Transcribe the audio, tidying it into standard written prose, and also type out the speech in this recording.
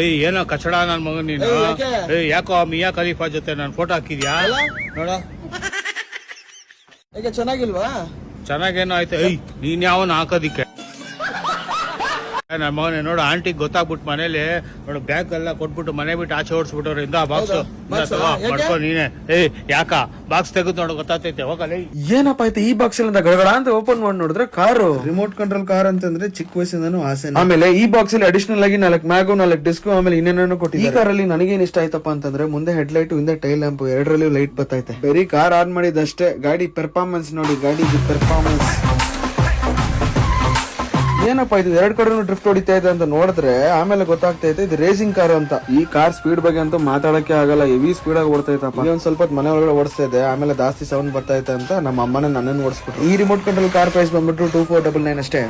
ಏಯ್ ಏನೋ ಕಚಡ ನನ್ ಮಗನ್ ನೀನು. ಏಯ್ ಯಾಕೋ ಮಿಯಾ ಖಲೀಫಾ ಜೊತೆ ನಾನು ಫೋಟೋ ಹಾಕಿದ್ಯಾ ನೋಡ. ಯಾಕೆ ಚೆನ್ನಾಗಿಲ್ವಾ? ಚೆನ್ನಾಗೇನೋ ಆಯ್ತು. ಏಯ್ ನೀನ್ ಯಾವನ್ ಹಾಕೋದಿಕ್ಕೆ ನನ್ ಮಗನೇ ನೋಡು. ಆಂಟಿಗ್ ಗೊತ್ತಾಗ್ಬಿಟ್ಟು ಮನೇಲಿ ನೋಡು ಬ್ಯಾಗ್ ಎಲ್ಲ ಕೊಟ್ಬಿಟ್ಟು ಮನೆ ಬಿಟ್ಟು ಆಚೆ ಓಡಿಸ್ಬಿಟ್ಟವ್ರು. ಇಂದ ಬಾಕ್ಸ್ ಮಾಡ್ಕೊ ನೀನೆ. ಏಯ್ ಯಾಕ ಬಾಕ್ಸ್ ತೆಗೆದು ನೋಡು ಗೊತ್ತಾಗ್ತೈತೆ. ಹೋಗಲ್ಲ ಏನಪ್ಪ ಆಯ್ತು ಈ ಬಾಕ್ಸ್ ಎಲ್ಲ ಗಡಗಡ ಅಂತ ಓಪನ್ ಮಾಡಿ ನೋಡಿದ್ರೆ ಕಾರು ರಿಮೋಟ್ ಕಂಟ್ರೋಲ್ ಕಾರ್ ಅಂತಂದ್ರೆ ಚಿಕ್ಕ ವಯಸ್ಸಿಂದನೂ ಆಸೆ. ಆಮೇಲೆ ಈ ಬಾಕ್ಸ್ ಅಲ್ಲಿ ಅಡಿಷನಲ್ ಆಗಿ 4 ಮ್ಯಾಗು 4 ಡಿಸ್ಕ್ ಆಮೇಲೆ ಇನ್ನೇನೋ ಕೊಟ್ಟಿದ್ದಾರೆ. ಈ ಕಾರಲ್ಲಿ ನನಗೇನ್ ಇಷ್ಟ ಆಯ್ತಪ್ಪ ಅಂತಂದ್ರೆ ಮುಂದೆ ಹೆಡ್ ಲೈಟ್ ಹಿಂದೆ ಟೈಲ್ ಲ್ಯಾಂಪ್ ಎರಡರಲ್ಲೂ ಲೈಟ್ ಬರ್ತೈತೆ. ಬರೀ ಕಾರ್ ಆನ್ ಮಾಡಿದಷ್ಟೇ, ಗಾಡಿ ಪರ್ಫಾರ್ಮೆನ್ಸ್ ನೋಡಿ. ಗಾಡಿ ಪರ್ಫಾರ್ಮೆನ್ಸ್ ಏನಪ್ಪಾ ಇದು 2 ಕಡೆನೂ ಡ್ರಿಫ್ಟ್ ಹೊಡಿತಾ ಇದೆ ಅಂತ ನೋಡಿದ್ರೆ ಆಮೇಲೆ ಗೊತ್ತಾಗ್ತೈತೆ ಇದು ರೇಸಿಂಗ್ ಕಾರ್ ಅಂತ. ಈ ಕಾರ್ ಸ್ಪೀಡ್ ಬಗ್ಗೆ ಅಂತೂ ಮಾತಾಡಕ್ಕೆ ಆಗಲ್ಲ, ಹೆವಿ ಸ್ಪೀಡ್ ಆಗಿ ಓಡ್ತೈತಪ್ಪ. ಒಂದ್ ಸ್ವಲ್ಪ ಮನೆ ಒಳಗಡೆ ಓಡಿಸ್ತಾ ಇದೆ, ಆಮೇಲೆ ಜಾಸ್ತಿ ಸೌಂಡ್ ಬರ್ತೈತೆ ಅಂತ ನಮ್ಮ ಅಮ್ಮನೇ ನನ್ನನ್ನು ಓಡಿಸ್ಬಿಟ್ರು. ಈ ರಿಮೋಟ್ ಕಂಟ್ರೋಲ್ ಕಾರ್ ಪ್ರೈಸ್ ಬಂದ್ಬಿಟ್ಟು 2499 ಅಷ್ಟೇ.